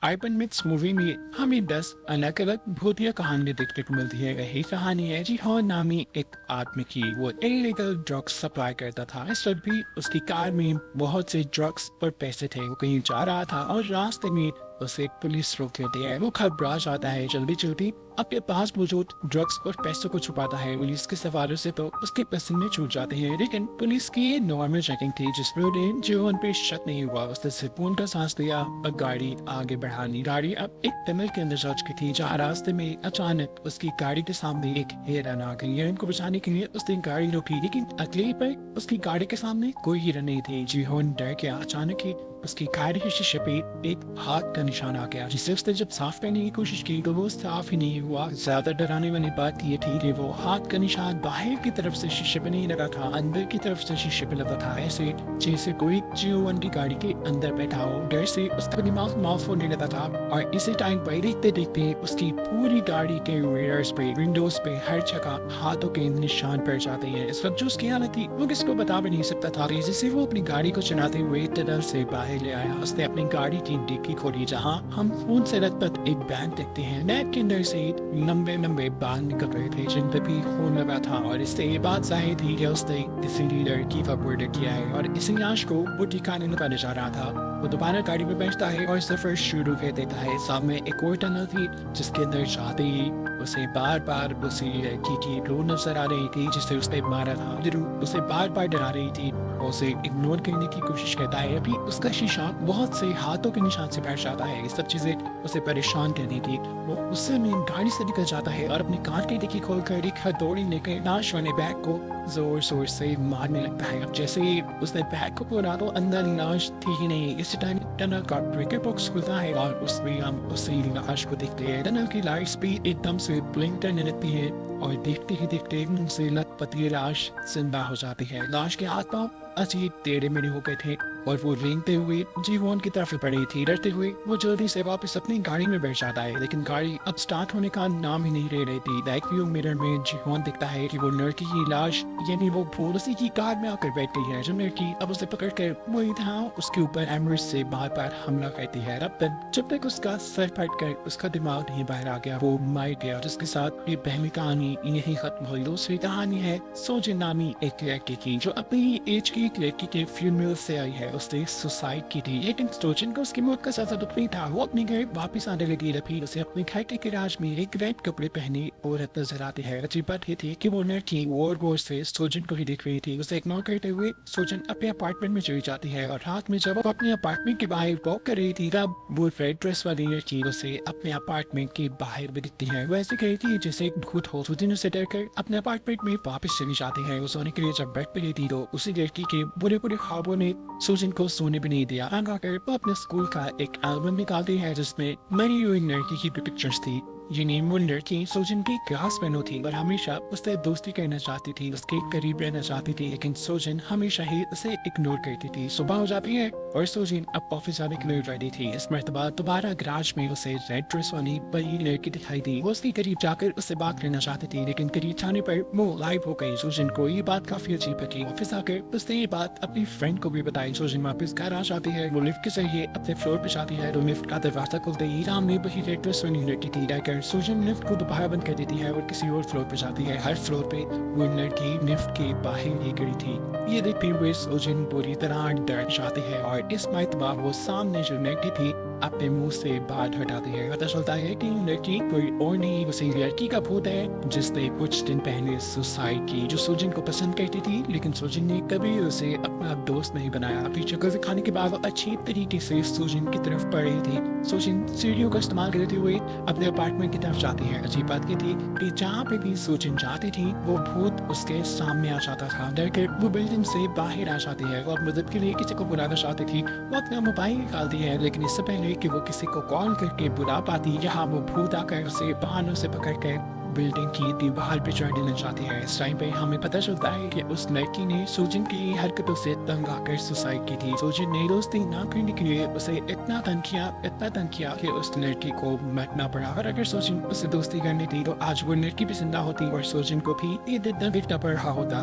Urban myths movie में हमें 10 अलग अलग भूतिया कहानी देखने को मिलती है। यही कहानी है जी नामी एक आदमी की। वो इलीगल ड्रग्स सप्लाई करता था। इस वक्त भी उसकी कार में बहुत से ड्रग्स पर पैसे थे। वो कहीं जा रहा था और रास्ते में उसे पुलिस रोक लेती है। वो घबरा जाता है, जल्दी जल्दी अपने पास मौजूद ड्रग्स और पैसों को छुपाता है। पुलिस के सवालों से तो उसके पसीने छूट जाते हैं, लेकिन पुलिस की ये नॉर्मल चेकिंग थी जिसमें उन्हें जीवन पे शक नहीं हुआ। उसने सुकून का सांस लिया और गाड़ी आगे बढ़ानी। गाड़ी अब एक टनल के अंदर जा चुकी थी, जहाँ रास्ते में अचानक उसकी गाड़ी के सामने एक हिरन आ गई। हिरन को बचाने के लिए उसने गाड़ी रोकी, लेकिन अगले पर उसकी गाड़ी के सामने कोई हिरन नहीं थी। जीवन डर के अचानक ही उसकी गाड़ी के शीशे पे एक हाथ का निशान आ गया, जिसे उसने जब साफ करने की कोशिश की तो वो साफ ही नहीं हुआ। ज्यादा डराने वाली बात ये थी कि वो हाथ का निशान बाहर की तरफ से शीशे पे नहीं लगा था, अंदर की तरफ से शीशे पे लगा था, ऐसे जैसे कोई जीवन की गाड़ी के अंदर बैठा हो। डर से उसका दिमाग माफ होने लगा था और इसी टाइम पर देखते देखते उसकी पूरी गाड़ी के मिरर्स पे, विंडोज पे, हर जगह हाथों के निशान पड़ जाते हैं। इस वक्त जो उसकी हालत थी वो किसको बता भी नहीं सकता था। जिससे वो अपनी गाड़ी को चलाते हुए टनल से बाहर ले आया। उसने अपनी गाड़ी की डिक्की खोली, जहां हम खून से लथपथ एक बैग देखते हैं। बैग के अंदर से लंबे लंबे बाल निकल रहे थे, जिन पे भी खून लगा था। और इससे ये बात जाहिर थी कि उसने किसी लड़की का मर्डर किया है और इसी लाश को वो ठिकाने लगाने जा रहा था। वो दोबारा गाड़ी में बैठता है और सफर शुरू कर देता है। सामने एक और टनल थी, जिसके अंदर जाते ही उसे बार बार उसी लड़की की रो नजर आ रही थी, जिससे उसने मारा था। जरूर उसे बार बार डरा रही थी। उसे इग्नोर करने की कोशिश करता है। अभी उसका शीशा बहुत से हाथों के निशान से बैठ जाता है। ये सब चीजें उसे परेशान करनी थी। वो उससे में गाड़ी से निकल जाता है और अपनी कार की डिक्की खोलकर एक हथौड़ी लेकर लाश वाले बैग को जोर जोर से मारने लगता है। अब जैसे ही उसने बैग को खोला तो अंदर लाश थी ही नहीं। इसी टाइम टनल का ब्रेकर बॉक्स खुलता है और उसमें हम उसी लाश को देखते हैं। टनल की लाइट स्पीड एकदम से ब्लिंक करने लगती है और देखते ही देखते उनसे लथपथी लाश जिंदा हो जाती है। लाश के हाथ पांव अजीब टेढ़े मेढ़े हो गए थे और वो रेंगते हुए जीवन की तरफ बढ़ी थी। डरते हुए वो जल्दी से वापस अपनी गाड़ी में बैठ जाता है, लेकिन गाड़ी अब स्टार्ट होने का नाम ही नहीं ले रही थी। बैक व्यू मिरर में जीवन दिखता है कि वो लड़की की लाश यानी वो भूल उसी की कार में आकर बैठ गई है। जो लड़की अब उसे पकड़ कर वही था उसके ऊपर एमरेज से बार बार हमला करती है। जब तक उसका सर फट कर उसका दिमाग नहीं बाहर आ गया, वो मर गया। जिसके साथ ये पहली कहानी यही खत्म हुई। दूसरी कहानी है सोजिन नामी एक लड़की की, जो अपनी एज की एक लड़की के फ्यूनरल से आई है। उसने सुसाइड की थी, लेकिन सोजिन को उसकी मौत का ज्यादा दुख नहीं था। वो अपने घर वापिस आने लगी। रफी उसे अपने घर के गैराज में एक रेड कपड़े पहनी औरत नजर आती है। अच्छी बात ये थी कि वो लड़की वॉर से सोजिन को ही देख रही थी। उसे इग्नोर करते हुए सोजिन अपने अपार्टमेंट में चली जाती है और रात में जब वो अपने अपार्टमेंट के बाहर वॉक कर रही थी, तब वो रेड ड्रेस वाली लड़की उसे अपने अपार्टमेंट के बाहर भी दिखती है। वैसे कही थी जैसे एक भूत हो। सोजिन उसे डर कर अपने अपार्टमेंट में वापस चली जाती है। वो सोने के लिए जब बेड पे गई थी तो उसी लड़की के बुरे बुरे ख्वाबों ने सोजिन को सोने भी नहीं दिया। आकर वो अपने स्कूल का एक एल्बम निकालती है, जिसमें मरी हुई लड़की की पिक्चर्स थी। ये वो लड़की सोजिन की क्लास में थी और हमेशा उससे दोस्ती करना चाहती थी, उसके करीब रहना चाहती थी, लेकिन सोजिन हमेशा ही उसे इग्नोर करती थी। सुबह हो जाती है और सोजिन अब ऑफिस जाने के लिए रेडी थी। इस मर्तबा दोबारा गैराज में उसे रेड ड्रेस वाली बड़ी लड़की दिखाई दी। वो उसके करीब जाकर उससे बात करना चाहती थी, लेकिन करीब जाने पर वो गायब हो गई। सोजिन को ये बात काफी अजीब लगी। ऑफिस आकर उसने ये बात अपनी फ्रेंड को भी बताई। सोजिन वापस घर आ जाती है। वो लिफ्ट के जरिए अपने फ्लोर पे जाती है तो लिफ्ट का दरवाजा खुलते ही सामने वही रेड ड्रेस वाली लड़की थी। सोजिन लिफ्ट को दोबारा बंद कर देती है और किसी और फ्लोर पे जाती है। हर फ्लोर पे वो लड़की लिफ्ट के बाहर ही खड़ी थी। ये देखते हुए सोजिन पूरी तरह डर जाती है और इस मरतबा वो सामने जो लड़की थी अपने मुंह से बात हटाती है। पता चलता है कि लड़की कोई और नहीं, उसी लड़की का भूत है जिसने कुछ दिन पहले सुसाइड की, जो सोजिन को पसंद करती थी, लेकिन सोजिन ने कभी उसे अपना दोस्त नहीं बनाया। अभी चक्कर से खाने के बाद वो अच्छी तरीके से सोजिन की तरफ बढ़ रही थी। सोजिन सीढ़ियों का इस्तेमाल करते हुए अपने अपार्टमेंट की तरफ जाती है। अजीब बात ये थी कि जहाँ पे भी सोजिन जाती थी वो भूत उसके सामने आ जाता था। डर के वो बिल्डिंग से बाहर आ जाती है और मदद के लिए किसी को बुलाना चाहती थी। वो अपना मोबाइल निकालती है, लेकिन इससे पहले कि वो किसी को कॉल करके बुला पाती, यहाँ वो भूत आकर उसे बहानों से पकड़ कर बिल्डिंग की दीवार पे चढ़ने लग जाती है। इस टाइम पे हमें पता चलता है कि उस लड़की ने सोजिन की हरकतों से तंग आकर सुसाइड की थी। सोजिन ने दोस्ती ना करने के लिए उसे इतना तंग किया कि उस लड़की को मरना पड़ा। और अगर सोजिन उससे दोस्ती करनी थी तो आज वो लड़की भी जिंदा होती और सोजिन को भी ये दिन देखना पड़ रहा होता।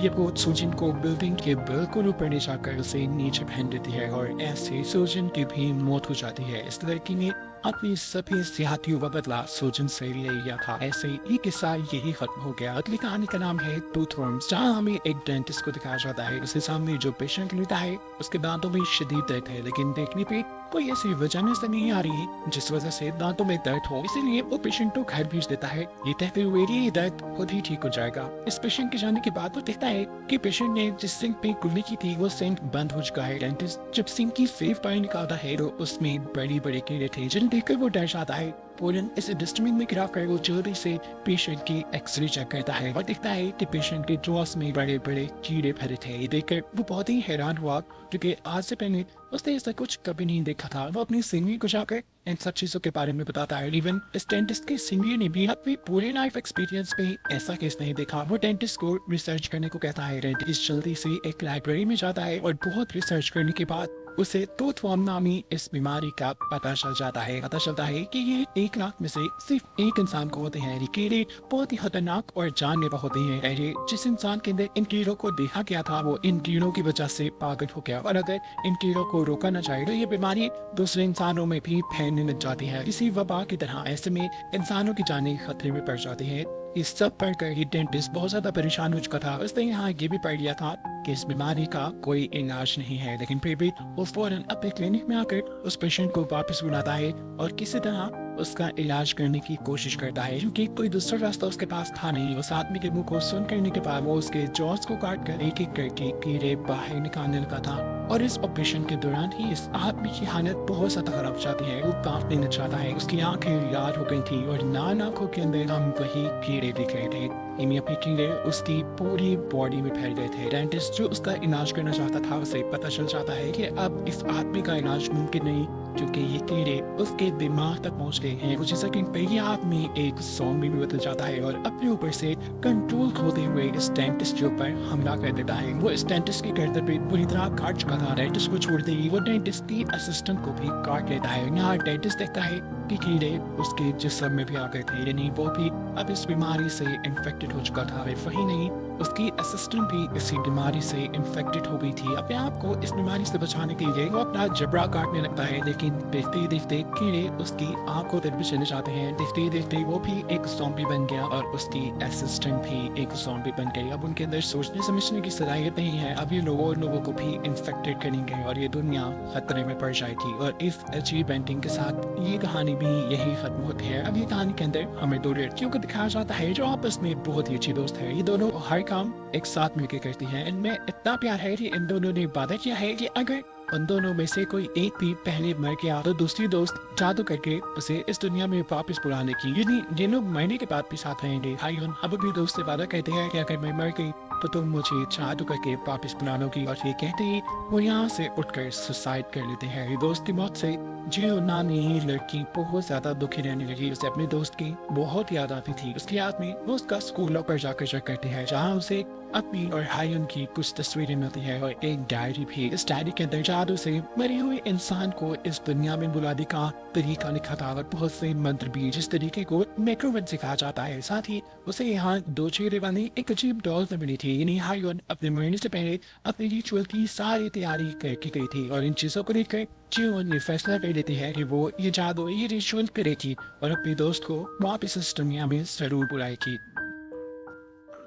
ये भूत सूजन को बिल्डिंग के बिल्कुल ऊपर ले जाकर उसे नीचे फेंक देती है और ऐसे सूजन की भी मौत हो जाती है। इस लड़की ने अपनी सभी सेहतियों का बदला सूजन से ले लिया था। ऐसे ही किस्सा यही खत्म हो गया। अगली कहानी का नाम है टूथवर्म्स, जहाँ हमें एक डेंटिस्ट को दिखाया जाता है। उसके सामने जो पेशेंट लेता है उसके दांतों में शदीद दर्द है, लेकिन देखने पे कोई ऐसी वजह नजर नहीं आ रही जिस वजह से दांतों में दर्द हो, इसीलिए वो पेशेंट को घर भेज देता है। ये कहते हुए ये दर्द खुद ही ठीक हो जाएगा। इस पेशेंट के जाने के बाद वो देखता है कि पेशेंट ने जिस सिंक पे कुल्ली की थी वो सिंक बंद हो चुका है। डेंटिस्ट जब सिंक की सेफ पानी निकालता है तो उसमें बड़ी बड़े कीड़े थे, जिन्हें देखकर वो डर जाता है। पूरन इसे डस्टबिन में गिरा कर वो जल्दी से पेशेंट की एक्सरे चेक करता है और देखता है कि पेशेंट के जॉस में बड़े बड़े कीड़े भरे थे। ये देखकर वो बहुत ही हैरान हुआ, क्योंकि आज से पहले उसने ऐसा कुछ कभी नहीं देखा था। वो अपनी सीनियर को जाकर इन सब चीजों के बारे में बताता है। इवन इस डेंटिस्ट के सीनियर ने भी अपने पूरे लाइफ एक्सपीरियंस में ऐसा केस नहीं देखा। वो डेंटिस्ट को रिसर्च करने को कहता है। डेंटिस्ट जल्दी से एक लाइब्रेरी में जाता है और बहुत रिसर्च करने के बाद उसे टूथवर्म नामी इस बीमारी का पता चल जाता है। पता चलता है कि ये 1 लाख में से सिर्फ एक इंसान को होते हैं। ये कीड़े बहुत ही खतरनाक और जानलेवा होते हैं। जिस इंसान के अंदर इन कीड़ों को देखा गया था वो इन कीड़ों की वजह से पागल हो गया, और अगर इन कीड़ों को रोका न जाए तो ये बीमारी दूसरे इंसानों में भी फैलने लग जाती है, किसी वबा की तरह। ऐसे में इंसानों की जानें खतरे में पड़ जाती है। इस सब पढ़कर ही डेंटिस्ट बहुत ज्यादा परेशान हो चुका था। उसने यहाँ ये भी पढ़ लिया था कि इस बीमारी का कोई इलाज नहीं है, लेकिन फिर भी वो फौरन अपने क्लिनिक में आकर उस पेशेंट को वापस बुलाता है और किसी तरह उसका इलाज करने की कोशिश करता है, क्योंकि कोई दूसरा रास्ता उसके पास था नहीं। उस आदमी के मुंह को सुन करने के बाद वो उसके जॉस को काट कर एक एक करके कीड़े बाहर निकालने लगा था। और इस ऑपरेशन के दौरान ही इस आदमी की हालत बहुत ज्यादा खराब हो जाती है। वो कांपने लग जाता है, उसकी आंखें लाल हो गई थी और लाल आंखों के अंदर हम वही कीड़े दिख रहे थे। इनमें अपने कीड़े उसकी पूरी बॉडी में फैल गए थे। डेंटिस्ट जो उसका इलाज करना चाहता था उसे पता चल जाता है कि अब इस आदमी का इलाज मुमकिन नहीं, क्योंकि ये कीड़े उसके दिमाग तक पहुंच गए हैं। कुछ सेकंड पे ये आदमी एक ज़ॉम्बी में बदल जाता है और अपने ऊपर से कंट्रोल खोते हुए इस डेंटिस्ट के ऊपर हमला कर देता है। वो इस डेंटिस्ट की गर्दन पे पूरी तरह काट चुका था। डेंटिस्ट को छोड़ते ही वो डेंटिस्ट की असिस्टेंट को भी काट लेता है। यहाँ डेंटिस्ट देखता है कि कीड़े उसके जिस्म में भी आ गए थे, यानी वो भी अब इस बीमारी से इन्फेक्टेड हो चुका था। वही नहीं, उसकी असिस्टेंट भी इसी बीमारी से इन्फेक्टेड हो गई थी। अपने आप को इस बीमारी से बचाने के लिए वो अपना जबड़ा काटने लगता है, लेकिन देखते ही देखते कीड़े उसकी आंखों तक भी चले जाते हैं। देखते ही देखते वो भी एक ज़ॉम्बी बन गया और उसकी असिस्टेंट भी एक ज़ॉम्बी बन गई। अब उनके अंदर सोचने समझने की सलाहियत नहीं है। अब ये लोगों को भी इन्फेक्टेड करेंगे और ये दुनिया खतरे में पड़ जाएगी। और इस अजीब एंडिंग के साथ ये कहानी भी यही खत्म होती है। अब ये कहानी के अंदर हमें 2 लड़कियों को दिखाया जाता है जो आपस में बहुत ही अच्छी दोस्त है। ये दोनों हर काम एक साथ मिलकर करती हैं। इनमें इतना प्यार है कि इन दोनों ने वादा किया है कि अगर उन दोनों में से कोई एक भी पहले मर गया तो दूसरी दोस्त जादू करके उसे इस दुनिया में वापस बुलाने की, यानी ये लोग मरने के बाद भी साथ रहेंगे। हायून अब भी दोस्त से वादा कहते हैं कि अगर मैं मर गई तो तुम मुझे जादू करके वापस बुला लोगी, और ये कहते ही वो यहाँ से उठकर सुसाइड कर लेते हैं। ये दोस्त की मौत से जियो नामी लड़की बहुत ज्यादा दुखी रहने लगी। उसे अपने दोस्त की बहुत याद आती थी। उसकी याद में वो उसका स्कूल लॉकर जाकर चेक करती है, जहाँ उसे अपनी और हायून की कुछ तस्वीरें मिलती है और एक डायरी भी। इस डायरी के अंदर जादू से मरे हुए इंसान को इस दुनिया में बुलाने का तरीका लिखा था और बहुत से मंत्र भी, जिस तरीके को मैक्रोवन सिखाया जाता है। साथ ही उसे यहाँ 2 चेहरे वाली एक अजीब डॉल मिली थी। यानी हायून अपने मरने से पहले अपने रिचुअल की सारी तैयारी करके गई थी और इन चीजों को लेकर जियोन ये फैसला कर लेती है कि वो ये जादू ये रिचुअल करेगी और अपने दोस्त को वापस इस दुनिया में जरूर बुलाएगी।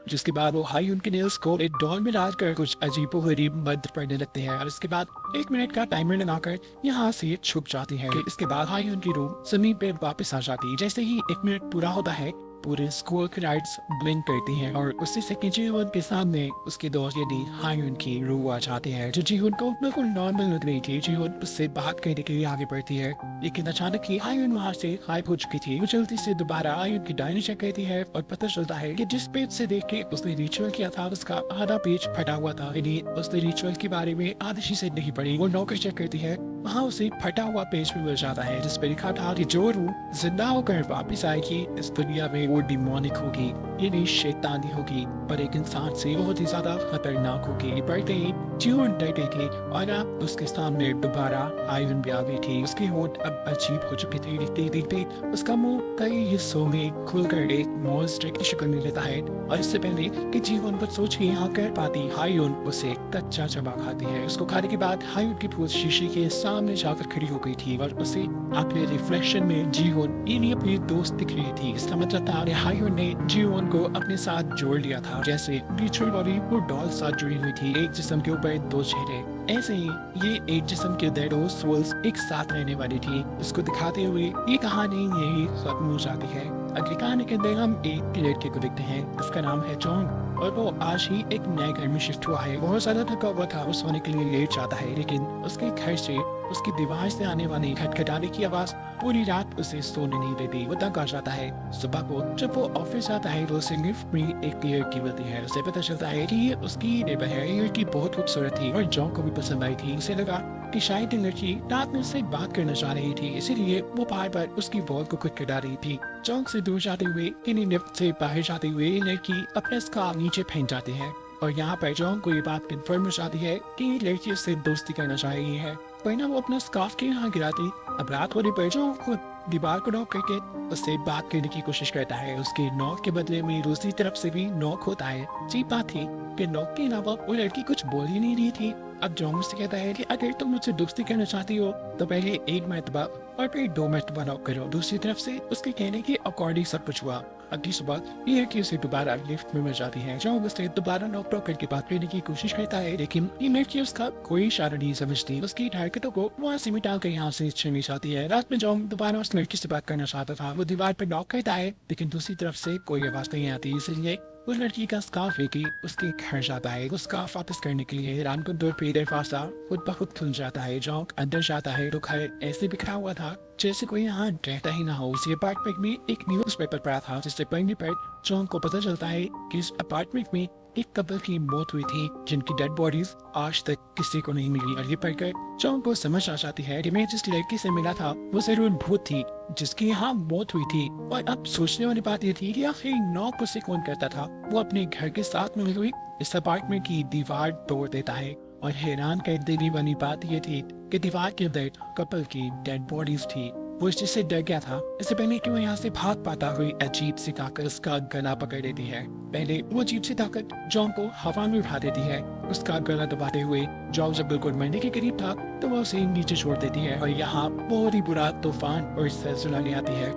जिसके बाद वो हायून के नेल्स को एक डॉल में डालकर कुछ अजीबो गरीब मंत्र पढ़ने लगते हैं और इसके बाद 1 मिनट का टाइमर लगाकर यहाँ से छुप जाती है। इसके बाद हायून की रूम जमीन पे वापस आ जाती है। जैसे ही 1 मिनट पूरा होता है पूरे स्कूल की लाइट्स ब्लिंक करती हैं और उसी से जीवन के सामने उसके दोस्त यानी हायून की रूह आ जाती है, जो जीवन को बिल्कुल नॉर्मल लग रही थी। जीवन उससे बात करने के लिए आगे बढ़ती है, लेकिन अचानक ही हायून वहाँ से गायब हो चुकी थी। वो जल्दी से दोबारा हायून की डायरी चेक करती है और पता चलता है कि जिस पेज से देख के उसने रिचुअल किया था उसका आधा पेज फटा हुआ था, यानी उसने रिचुअल के बारे में आधी चीजें नहीं पढ़ी। वो नौकर चेक करती है वहाँ उसे फटा हुआ पेज भी मिल जाता है जिस पे लिखा था कि जो रूह जिंदा होकर वापस आएगी इस दुनिया में वो डिमोनिक होगी, यानी शैतानी होगी, पर एक इंसान से बहुत ही ज्यादा खतरनाक होगी। पढ़ते ही जियोन डर गई थी और अब उसके सामने दोबारा आयरन भी आ गई थी। उसके होंठ अब अजीब हो चुके थे, देखते देखते उसका मुंह कई हिस्सों में खुलकर एक मॉन्स्टर की शक्ल में लेता है और इससे पहले कि जीवन कुछ सोच ही यहाँ कर पाती, हायुन उसे कच्चा चबा खाती है। उसको खाने के बाद हायुन की पूछ शीशे के सामने जाकर खड़ी हो गई थी और उसे अपने रिफ्लेक्शन में जीवन यानी अपनी दोस्त दिख रही थी। इसका मतलब था हायुन ने जीवन को अपने साथ जोड़ लिया था, जैसे लिटरल बॉडी वो डॉल साथ जुड़ी हुई थी, एक जिस्म के ऊपर दो चेहरे। ऐसे ही ये एक जिस्म के दो सोल्स एक साथ रहने वाली थी। इसको दिखाते हुए ये कहानी यही खत्म हो जाती है। अगली कहानी के अंदर हम एक लड़के को देखते हैं, इसका नाम है जोंग और वो आज ही एक नए घर में शिफ्ट हुआ है। बहुत ज्यादा थका हुआ था, वो सोने के लिए लेट जाता है, लेकिन उसके घर से उसकी दीवार से आने वाली खटखटाने की आवाज पूरी रात उसे सोने नहीं देती। वो तंग आ जाता है। सुबह को जब वो ऑफिस आता है तो उसे लिफ्ट में एक लड़की मिलती है। उसे पता चलता है कि ये उसकी नेबर है। ये लड़की बहुत खूबसूरत थी और जोंग को भी पसंद आई थी। उसे लगा कि शायद ये लड़की रात में उससे बात करना चाह रही थी, इसीलिए वो बार बार उसकी बॉल को खटखटा रही थी। जोंग से दूर जाते हुए यानी लिफ्ट से बाहर जाते हुए ये लड़की अपने स्कार्फ नीचे फेंक जाती है और यहाँ पर जोंग को ये बात कन्फर्म हो जाती है कि ये लड़की उससे दोस्ती करना चाह रही है। वरना वो अपना स्कार्फ के यहाँ गिराती। अब रात होने पर जोंग खुद दीवार को नॉक करके उससे बात करने की कोशिश करता है। उसके नॉक के बदले में दूसरी तरफ से भी नॉक होता है। जी बात थी कि नॉक के अलावा वो लड़की कुछ बोल ही नहीं रही थी। अब जोंग उससे कहता है कि अगर तुम मुझसे दोस्ती करना चाहती हो तो पहले एक मरतबा और फिर 2 मरतबा नॉक करो। दूसरी तरफ से उसके कहने के अकॉर्डिंग सब कुछ हुआ। अगली सुबह ये है कि उसे दोबारा लिफ्ट में मिल जाती है। जोंग उससे दोबारा नॉक करके बात करने की कोशिश करता है, लेकिन ये लड़की उसका कोई इशारा नहीं समझती। उसकी हरकतों को वहाँ से मिटा कर यहाँ से चली जाती है। रात में जोंग दोबारा उस लड़की से बात करना चाहता था। वो दीवार पर नॉक करता है, लेकिन दूसरी तरफ से कोई आवाज नहीं आती, इसलिए उस लड़की का स्कार्फ लेके उसके घर जाता है। वो स्कार्फ वापस करने के लिए रान को 2 दरवाजा खुद ब खुद खुल जाता है। जोंग अंदर जाता है तो घर ऐसे बिखरा हुआ था जैसे कोई यहाँ रहता ही ना हो। उसी अपार्टमेंट में एक न्यूज पेपर पड़ा था, जिससे पढ़ने पर जोंग को पता चलता है कि इस अपार्टमेंट में एक कपल की मौत हुई थी जिनकी डेड बॉडीज आज तक किसी को नहीं मिली। और ये पढ़कर जोंग को समझ आ जाती है कि मैं जिस लड़की से मिला था वो जरूर भूत थी जिसकी यहाँ मौत हुई थी। और अब सोचने वाली बात ये थी कि आखिर नॉक उसे कौन करता था। वो अपने घर के साथ में मिली हुई इस अपार्टमेंट की दीवार तोड़ देता है और हैरान कर देने वाली बात ये थी कि दीवार के अंदर कपल की डेड बॉडीज थी। वो इस चीज से डर गया था। इससे पहले कि वो यहाँ से भाग पाता हुई अजीब सी ताकत उसका गला पकड़ लेती है। पहले वो अजीब सी ताकत जोंग को हवा में उठा देती है। उसका गला दबाते हुए जोंग जब बिल्कुल मरने के करीब था तो वो उसे नीचे छोड़ देती है और यहाँ बहुत ही बुरा तूफान और सिलसिला ले आती है।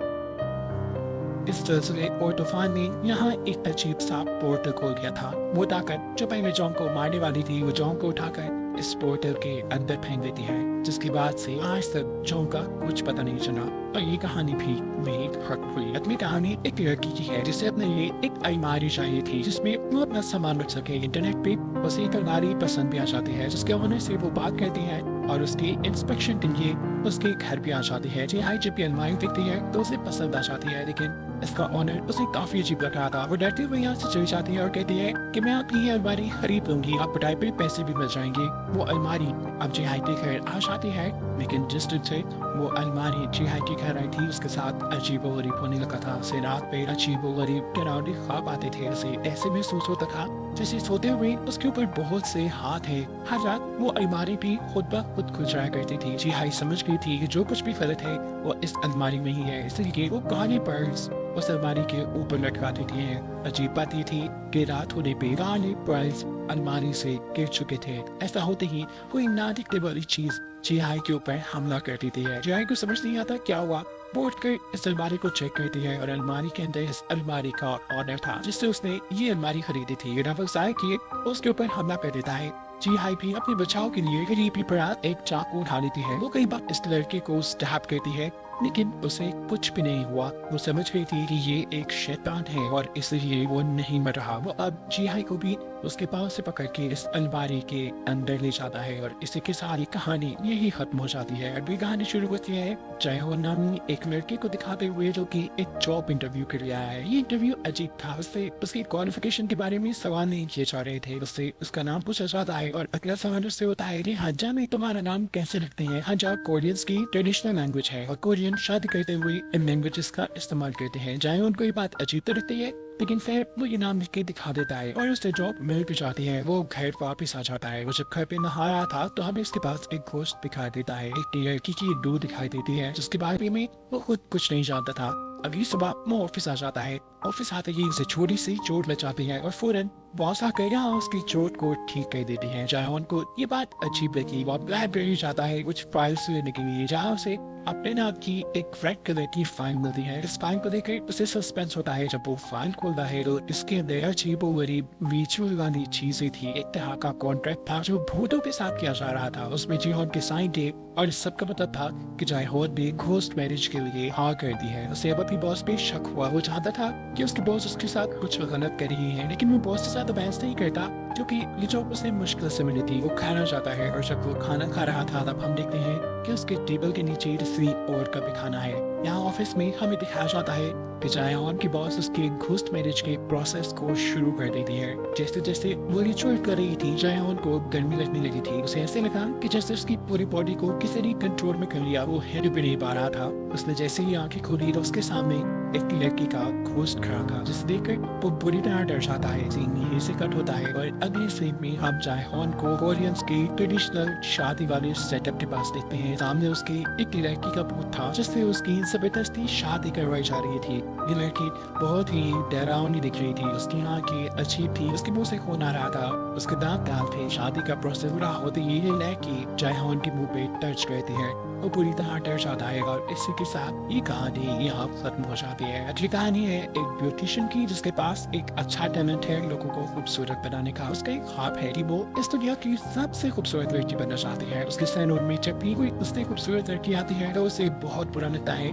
इस सिलसिले और तूफान ने यहाँ एक अजीब सा पोर्टल खोल दिया था। वो ताकत जो पहले जोंग को मारने वाली थी वो जोंग को उठाकर इस पोर्टल के अंदर फेंक देती है, जिसके बाद से आज तक जोंग का कुछ पता नहीं चला। और ये कहानी भी मेरी खत्म हुई। अपनी कहानी एक लड़की की है जिसे अपने लिए एक अलमारी चाहिए थी जिसमें वो अपना सामान रख सके। इंटरनेट पे उसे एक अलमारी पसंद भी आ जाती है जिसके ओनर से वो बात करती है और उसकी इंस्पेक्शन के लिए उसके घर पे आ जाती है। जी हाई, जब ये अलमारी दिखती है तो उसे पसंद आ जाती है, लेकिन इसका ओनर उसे काफी अजीब लग रहा था। वो डरते हुए यहाँ से चली जाती है और कहती है कि मैं आपकी ये अलमारी खरीद लूंगी, आप बताए पे पैसे भी मिल जाएंगे। वो अलमारी अब जी हाई के घर आ जाती है, लेकिन जिस दिन से वो अलमारी जी हाई के घर आई थी उसके साथ अजीबो गरीब होने लगा था। उसे रात पे अजीबो गरीब डरावने ख्वाब आते थे। उसे ऐसे महसूस होता था जैसे सोते हुए उसके ऊपर बहुत से हाथ है। हर रात वो अलमारी भी खुद ब खुद खुल जाया करती थी। जी हाई समझ गई थी कि जो कुछ भी गलत है वो इस अलमारी में ही है, इसलिए वो काले पर्स उस अलमारी के ऊपर लटका देती है। अजीब बात ये थी कि रात होने पे काले पर्स अलमारी से गिर चुके थे। ऐसा होते ही कोई ना दिखने वाली चीज जी हाई के ऊपर हमला कर देती है। जी हाई को समझ नहीं आता क्या हुआ। वो उठकर इस अलमारी को चेक करती है और अलमारी के अंदर इस अलमारी का ऑनर था जिससे उसने ये अलमारी खरीदी थी। व्यवसाय किए उसके ऊपर हमला कर देता है। जी हाई भी अपने बचाव के लिए गरीबी पर एक चाकू उठा लेती है। वो कई बार इस लड़के को स्टैब करती है, लेकिन उसे कुछ भी नहीं हुआ। वो समझ गई थी कि ये एक शैतान है और इसलिए वो नहीं मर रहा। वो अब जी हाई को भी उसके पाँव से पकड़ के इस अलमारी के अंदर ले जाता है और इसी के साथ ये कहानी यही खत्म हो जाती है। अभी कहानी शुरू होती है जयहो नामी एक लड़के को दिखाते हुए जो कि एक जॉब इंटरव्यू के लिए आया है। ये इंटरव्यू अजीब था, उससे उसकी क्वालिफिकेशन के बारे में सवाल नहीं किए जा रहे थे, उससे उसका नाम पूछा जाता है और अगला सवाल उससे होता है कि हंजा में तुम्हारा नाम कैसे रखते हैं। हंजा कोरियंस की ट्रेडिशनल लैंग्वेज है और कोरियन शादी करते हुए इन लैंग्वेजेस का इस्तेमाल करते हैं। जय उनको ये बात अजीब तो लगती है, लेकिन फिर वो ये नाम लिख के दिखा देता है और उसे जॉब मिल भी जाती है। वो घर वापस आ जाता है। वो जब घर पे नहा रहा था तो हमें उसके पास एक घोस्ट दिखाई देता है, एक लड़की की दूध दिखाई देती है जिसके बारे में वो खुद कुछ नहीं जानता था। अगली सुबह वो ऑफिस आ जाता है। ऑफिस आते ही उसे छोटी सी चोट लग जाती है और फौरन बॉस आकर यहाँ उसकी चोट को ठीक कर देती है। जहाँ को ये बात अजीब लगी। वो लाइब्रेरी जाता है कुछ फाइल्स लेने के लिए, जहाँ उसे अपने नाम की एक रेड कलर की फाइल मिलती है। इस फाइल को देखकर उसे सस्पेंस होता है। जब वो फाइल खोलता है तो इसके अंदर अजीब व गरीब रिचुअल वाली चीजें थी। एक तरह का कॉन्ट्रैक्ट था जो भूतों के साथ किया जा रहा था। उसमें जिहोन के साइन थे और इस सब का मतलब था कि जयहोन भी घोस्ट मैरिज के लिए हाँ कर दी है। उसे अब अपनी बॉस पे शक हुआ। वो चाहता था कि उसकी बॉस उसके साथ कुछ गलत कर रही है, लेकिन वो बॉस के साथ बहस नहीं करता क्योंकि ये जॉब उसे मुश्किल से मिली थी। वो खाना चाहता है और जब वो खाना खा रहा था तब हम देखते हैं कि उसके टेबल के नीचे किसी और का भी खाना है। यहाँ ऑफिस में हमें दिखाया जाता है कि जयहोन की बॉस उसके घोस्ट मैरिज के प्रोसेस को शुरू कर देती है। जैसे जैसे वो रिचुअल कर रही थी जयहोन को गर्मी लगने लगी थी। उसे ऐसे लगा कि जैसे उसकी पूरी बॉडी को किसी ने कंट्रोल में कर लिया। वो हिल भी नहीं पा रहा था। उसने जैसे ही आंखें खोली तो उसके सामने एक लड़की का घोस्ट खड़ा था, जिसे देखकर वो बुरी तरह डर जाता है। सीन यहीं से कट होता है और अगले सीन में हम जयहोन को कोरियंस की ट्रेडिशनल शादी वाले सेटअप के पास देखते हैं। सामने उसकी एक लड़की का भूत था जिससे उसकी जबरदस्ती शादी करवाई जा रही थी। ये लड़की बहुत ही डरावनी दिख रही थी। उसकी आंखें अजीब थी, उसके मुंह से खून आ रहा था, उसके दांत लाल थे। शादी का प्रोसेस पूरा होते ही ये लड़की जयहोन के मुंह पे टच करती है। वो पूरी तरह डर जाता है और इसी के साथ ये कहानी यहाँ खत्म हो जाती है। अगली कहानी है एक ब्यूटिशियन की जिसके पास एक अच्छा टैलेंट है लोगों को खूबसूरत बनाने का। उसका एक ख्वाब है कि वो इस दुनिया की सबसे खूबसूरत लड़की बनना चाहती है। उसके सैलून में जब भी कोई उससे खूबसूरत लड़की आती है तो उसे बहुत बुरा लगता है।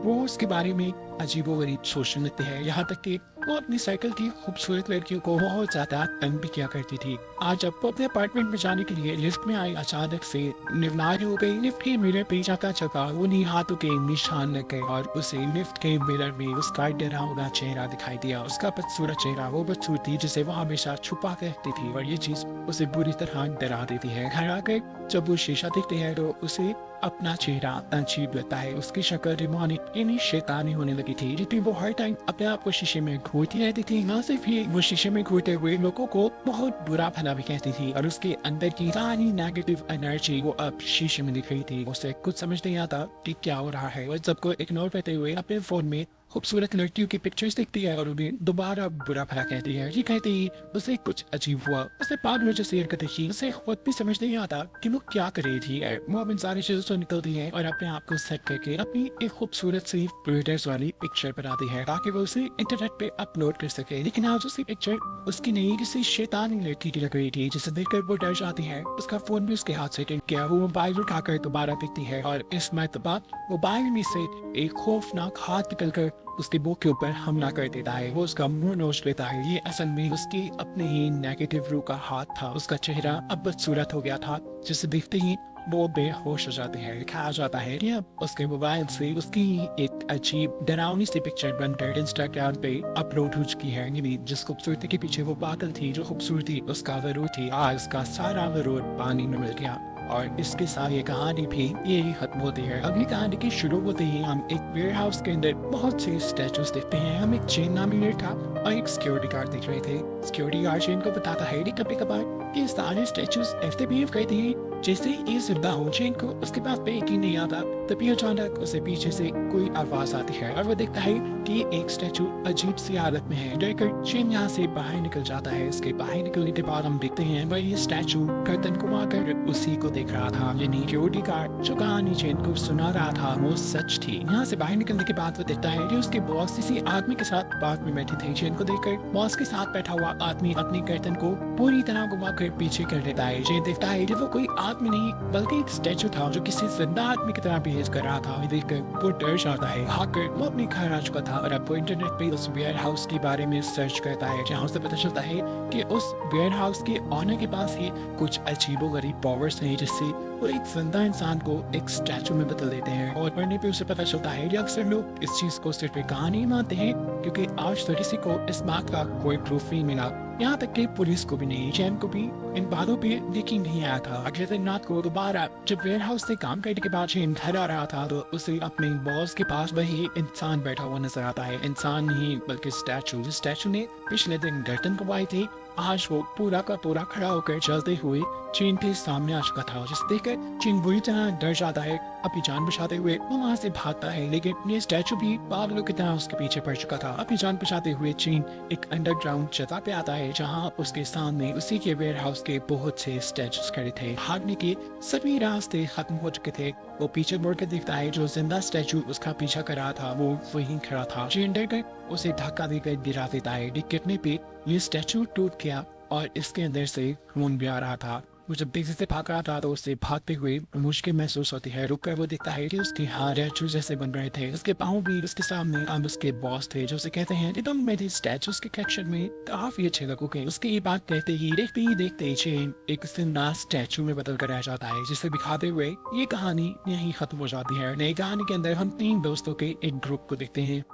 वो उसके बारे में अजीबोगरीब सोचने लगते हैं, यहाँ तक कि वो अपनी साइकिल की खूबसूरत लड़कियों को बहुत ज्यादा तंग भी किया करती थी। आज जब वो अपने अपार्टमेंट में जाने के लिए लिफ्ट में आई, अचानक से निवनारी हो गई। लिफ्ट के मिरर पे जाता चका उन्हीं हाथों के निशान लग गए और उसे लिफ्ट के मिरर में उसका डरावना चेहरा दिखाई दिया। उसका बदसूरत चेहरा, वो बदसूरती जिसे वो हमेशा छुपा के रखती थी और ये चीज उसे बुरी तरह डरा देती है। घर आकर जब वो शीशा देखते हैं तो उसे अपना चेहरा अजीब लगता है। उसकी शक्ल डिमोनिक यानी शैतानी होने लगी थी, लेकिन वो हर टाइम अपने आप को शीशे में घूरती रहती थी। न सिर्फ ये, वो शीशे में घूरते हुए लोगों को बहुत बुरा भला भी कहती थी और उसके अंदर की सारी नेगेटिव एनर्जी वो अब शीशे में दिख रही थी। उसे कुछ समझ नहीं आता कि क्या हो रहा है। वो सबको इग्नोर करते हुए अपने फोन में खूबसूरत लड़कियों की पिक्चर्स देखती है और उन्हें दोबारा बुरा भला कहती है। ये कहती ही उसे कुछ अजीब हुआ। उसे 5 बजे से हरकत देखी। उसे खुद भी समझ नहीं आता कि वो क्या कर रही थी। वो अब इन सारी चीजों से निकलती है और अपने आप को सेट करके अपनी एक खूबसूरत सी फिल्टर्स वाली पिक्चर बनाती है ताकि वो उसे इंटरनेट पे अपलोड कर सके। लेकिन आज उसी पिक्चर उसकी नई किसी शैतानी लड़की की लग रही थी जिसे देखकर वो डर जाती है। उसका फोन भी उसके हाथ से टूट गया। वो मोबाइल उठाकर दोबारा देखती है और इस मरतबा मोबाइल में से एक खौफनाक हाथ निकलकर उसके मुंह के ऊपर हमला कर देता है। वो उसका मुंह नोच लेता है। ये असल में उसकी अपने ही नेगेटिव रूह का हाथ था। उसका चेहरा अब बदसूरत हो गया था जिसे देखते ही वो बेहोश हो जाते हैं। दिखाया जाता है कि अब उसके मोबाइल से उसकी एक अजीब डरावनी सी पिक्चर बनकर इंस्टाग्राम पे अपलोड हो चुकी है। जिस खूबसूरती के पीछे वो पागल थी, जो खूबसूरती उसका वरूर थी, आज उसका सारा वरूर पानी में मिल गया और इसके साथ ये कहानी भी यही खत्म होती है। अगली कहानी की शुरू होते ही हम एक वेयर हाउस के अंदर बहुत से स्टैचूज देखते हैं। हम एक चेन नामी लड़का और एक सिक्योरिटी गार्ड देख रहे थे। सिक्योरिटी गार्ड चेन को बताता है कि कभी कभार ये सारे स्टैचूज ऐसे बिहेव करते हैं जैसे ये जिंदा हो। चेन को उसके पास पे यकीन नहीं आता, तभी अचानक उसे पीछे से कोई आवाज आती है और वो देखता है कि एक स्टैचू अजीब सी हालत में है। डरकर चेन यहाँ से बाहर निकल जाता है। इसके बाहर निकलने के बाद हम देखते हैं वही स्टैचू गर्दन घुमाकर उसी को देख रहा था। यानी सिक्योरिटी गार्ड जो कहानी चेन को सुना रहा था वो सच थी। यहाँ से बाहर निकलने के बाद वो देखता है कि उसके बॉस किसी आदमी के साथ बात में बैठे थे। चेन को देखकर बॉस के साथ बैठा हुआ आदमी अपनी गर्दन को पूरी तरह घुमाकर पीछे कर देता है। चेन देखता है कि वो कोई आदमी नहीं बल्कि एक स्टैचू था जो किसी जिंदा आदमी की तरह बिहेव कर रहा था। देखकर वो डर जाता है, भागकर वो अपने घर आ चुका था और अब वो इंटरनेट पे उस वेयर हाउस के बारे में सर्च करता है, जहाँ उसे पता चलता है कि उस वेयर हाउस के ऑनर के पास ही कुछ अजीबोगरीब पावर्स हैं, जिससे वो एक जिंदा इंसान को एक स्टैचू में बदल देते हैं। और पढ़ने पे उसे पता चलता है कि अक्सर लोग इस चीज को सिर्फ एक कहानी मानते हैं, क्योंकि आज तक किसी को इस बात का कोई प्रूफ नहीं मिला, यहाँ तक कि पुलिस को भी नहीं। चैन को भी इन बातों पे यकीन नहीं आया था। अगले दिन रात को दोबारा जब वेयर हाउस से काम करने के बाद चैन घर आ रहा था, तो उसे अपने बॉस के पास वही इंसान बैठा हुआ नजर आता है। इंसान नहीं बल्कि स्टैचू ने पिछले दिन गर्दन कमाई थी, आज वो पूरा का पूरा खड़ा होकर चलते हुए चीन के सामने आ चुका था, जिसे देखकर चीन बुरी तरह डर जाता है। अपनी जान बचाते हुए वो वहाँ से भागता है, लेकिन ये स्टैचू भी पागलों की तरह उसके पीछे पड़ चुका था। अपनी जान बचाते हुए चीन एक अंडरग्राउंड जगह पे आता है, जहाँ उसके सामने उसी के वेयर हाउस के बहुत से स्टैचूज खड़े थे। भागने के सभी रास्ते खत्म हो चुके थे। वो पीछे मुड़ कर देखता है, जो जिंदा स्टैचू उसका पीछा कर रहा था वो वहीं खड़ा था। चीन डर कर उसे धक्का देकर गिरा देता है। गिरने पे ये स्टैचू टूट गया और इसके अंदर से खून भी आ रहा था। वो जब तेजी से भाग रहा था तो उससे भागते हुए मुश्किल महसूस होती है। रुक कर वो देखता है कि उसके हाथ स्टैचू जैसे बन रहे थे, उसके पाँव भी उसके सामने। अब उसके बॉस थे जो उसे कहते हैं कि तुम मेरे स्टैचूज के कलेक्शन में काफी अच्छे लगोगे। उसके ये बात कहते ही देखते चेन एक जिंदा स्टैचू में बदल कर रह जाता है, जिसे दिखाते हुए ये कहानी यहीं खत्म हो जाती है। नई कहानी के अंदर हम 3 दोस्तों के एक ग्रुप को देखते हैं।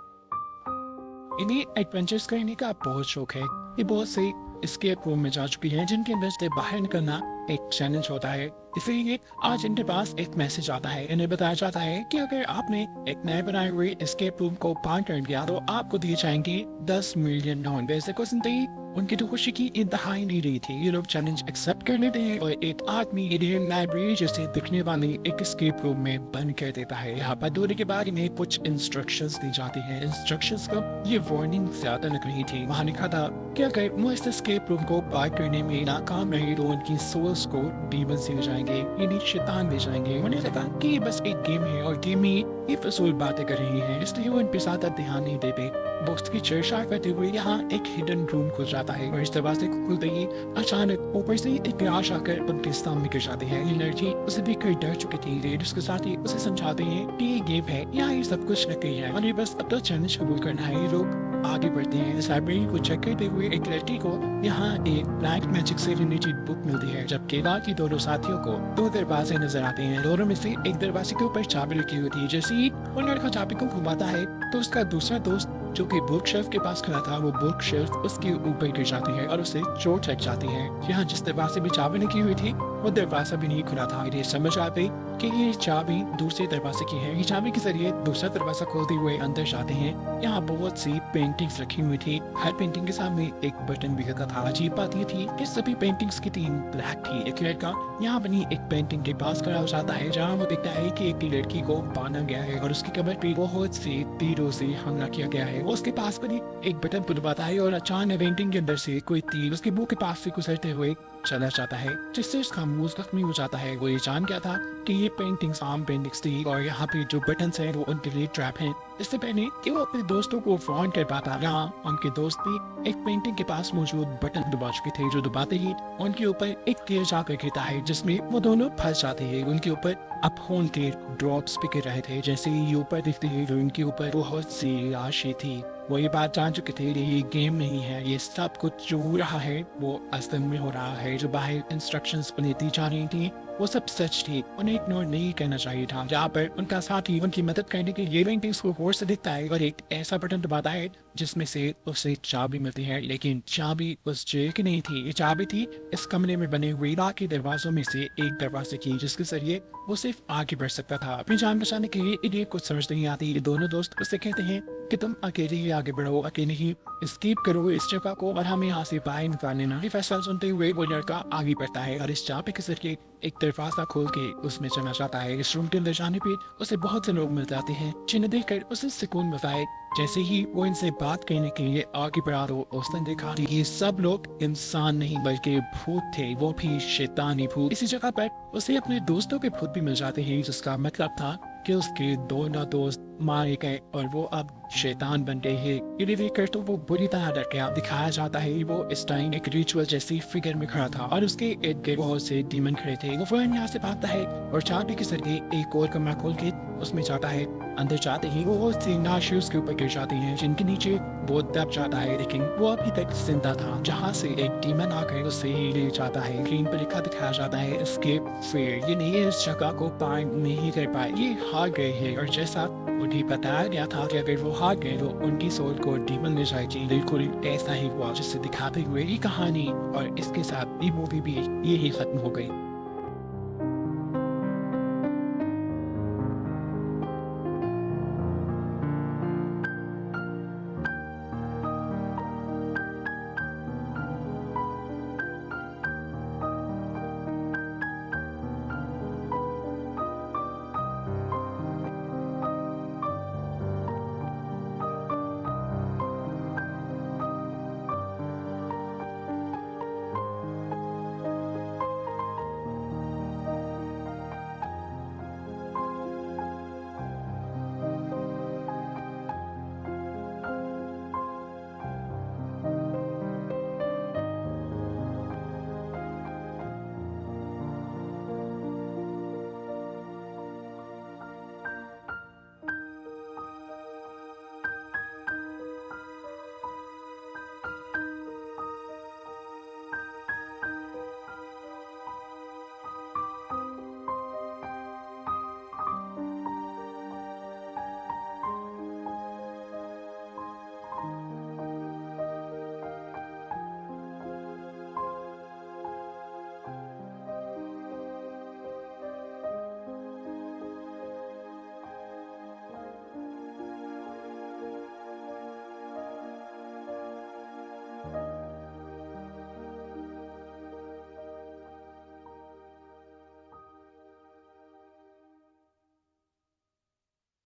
इन्हें एडवेंचर्स करने का बहुत शौक है। ये बहुत से एस्केप रूम में जा चुकी हैं, जिनके अंदर से बाहर निकलना एक चैलेंज होता है। इसीलिए आज इनके पास एक मैसेज आता है। इन्हें बताया जाता है कि अगर आपने एक नए बनाए हुए एस्केप रूम को पार कर दिया तो आपको दिए जाएंगे 10 मिलियन डॉलर। वैसे को सुनते ही उनकी तो खुशी की इंतहा ही नहीं रही थी। ये लोग चैलेंज एक्सेप्ट कर लेते हैं और एक आदमी इन्हें लाइब्रेरी जैसे दिखने वाली एक एस्केप रूम में बंद कर देता है। यहाँ पर दूरी के बाद इन्हें कुछ इंस्ट्रक्शंस दी जाती हैं। इंस्ट्रक्शंस को ये वार्निंग ज्यादा लग रही थी। वहाँ लिखा था कि अगर वो इस एस्केप रूम को पार करने में नाकाम रहे तो उनकी सोल्स को डीमंस दिए जाएंगे, यानी शैतान दे जाएंगे। उन्हें लगा कि ये बस एक गेम है और गेम में ये फजूल बातें कर रही है, इसलिए वो इन पे ज्यादा ध्यान नहीं देते। दोस्त की चर्चा करते हुए यहाँ एक हिडन रूम खुल जाता है और इस दरवाजे को खुलते ही अचानक ऊपर से एक लाश आकर उनके सामने गिर जाती है। एनर्जी उसे देखकर डर चुकी थी, लेकिन उसके साथ ही उसे समझाते हैं कि ये गेम है, यहाँ ये सब कुछ लग गई है और ये बस अब तो चैलेंज कबूल करना है। ये लोग आगे बढ़ते हैं। इस लाइब्रेरी को चेक करते हुए एक लड़की को यहाँ एक ब्लैक मैजिक से रिलेटेड बुक मिलती है, जबकि बाकी दोनों साथियों को 2 दरवाजे नजर आते हैं। दोनों में से एक दरवाजे के ऊपर चाबी रखी हुई थी। जैसे ही वो लड़का चाबी को घुमाता है तो उसका दूसरा दोस्त जो कि बुक शेल्फ के पास खड़ा था, वो बुक शेल्फ उसके ऊपर गिर जाती है और उसे चोट लग जाती है। यहाँ जिस दरवाजे में चाबी लगी हुई थी वो दरवाजा भी नहीं खुला था। ये समझ आ गई कि ये चाबी दूसरे दरवाजे की है। ये चाबी के जरिए दूसरा दरवाजा खोलते हुए अंदर जाते हैं। यहाँ बहुत सी पेंटिंग्स रखी हुई थी। हर पेंटिंग के सामने एक बटन भी लगा था। अजीब बात ये थी कि सभी पेंटिंग्स की थीम ब्लैक थी। एक लड़का यहाँ बनी एक पेंटिंग के पास खड़ा हो जाता है, जहाँ वो देखता है कि एक लड़की को बांधा गया है और उसकी कमर पे बहुत से तीरों से हमला किया गया है। वो उसके पास बनी एक बटन दबाता है और अचानक पेंटिंग के अंदर से कोई तीर उसके मुंह के पास से गुजरते हुए चला जाता है, जिससे उसका मुंह जख्मी हो जाता है। वो ये जान गया था कि ये पेंटिंग्स आम पेंटिंग्स थी और यहाँ पे जो बटन्स हैं वो उनके लिए ट्रैप हैं। इससे पहले कि वो अपने दोस्तों को वार्न कर पाता, यहाँ उनके दोस्त भी एक पेंटिंग के पास मौजूद बटन दबा चुके थे, जो दबाते ही उनके ऊपर एक तीर जाकर गिरता है, जिसमें वो दोनों फंस जाते हैं। उनके ऊपर अब खून के ड्रॉप्स भी गिर रहे थे। जैसे ही ऊपर दिखते ही उनके ऊपर बहुत सी लाशें थी। वो ये बात जान चुके थे ये गेम नहीं है, ये सब कुछ जो हो रहा है वो असल में हो रहा है। जो बाहर इंस्ट्रक्शंस बनी दी जा रही थी वो सब सच थी, उन्हें इग्नोर नहीं करना चाहिए था। जहाँ पर उनका साथी उनकी मदद करने के लिए पेंटिंग्स को गौर से देखता है और एक ऐसा बटन दबाता है जिसमें से उसे चाबी मिलती है, लेकिन चाबी उस जेल की नहीं थी। ये चाबी थी इस कमरे में बने हुए बाकी दरवाजों में से एक दरवाजे की, जिसके जरिए वो सिर्फ आगे बढ़ सकता था। अपनी जान बचाने के लिए इन्हें कुछ समझ नहीं आती। ये दोनों दोस्त उससे कहते हैं कि तुम अकेले ही आगे बढ़ो, अकेले ही एस्केप करो इस जगह को और हमें यहाँ से बाहर निकाल लेना। ये फैसला सुनते हुए वो लड़का आगे बढ़ता है और इस चाबी के जरिए एक दरवाजा खोल के उसमें चला जाता है। इस रूम के अंदर जाने पे उसे बहुत से लोग मिल जाते हैं, जिन्हें देखकर उसे सुकून मिलता है। जैसे ही वो इनसे बात करने के लिए आगे बढ़ा तो उसने देखा कि ये सब लोग इंसान नहीं बल्कि भूत थे, वो भी शैतानी भूत। इसी जगह पर उसे अपने दोस्तों के भूत भी मिल जाते हैं, जिसका मतलब था कि उसके दोनों दोस्त मारे गए और वो अब शैतान बन गए हैं। ये देखकर तो वो बुरी तरह डर गया। दिखाया जाता है वो इस टाइम एक रिचुअल जैसी फिगर में खड़ा था और उसके इर्द गिर्द बहुत से डीमन खड़े थे। वो फौरन यहाँ से भागता है और चाबी के जरिए एक और कमरा खोल के उसमें जाता है। अंदर जाते ही वो सीना शूज के ऊपर गिर जाती हैं, जिनके नीचे वो दब जाता है, लेकिन वो अभी तक जिंदा था। जहाँ से एक डीमन आकर उसे ले जाता है। स्क्रीन पर लिखा दिखाया जाता है एस्केप फेयर, यानी ये इस जगह को पार नहीं कर पाए, ये हार गए हैं। और जैसा उन्हें बताया गया था कि अगर वो हार गए तो उनकी सोल को डीमन ले जाएगी, बिल्कुल ऐसा ही हुआ, जिससे दिखाते हुए ये कहानी और इसके साथ ये मूवी भी यही खत्म हो गई।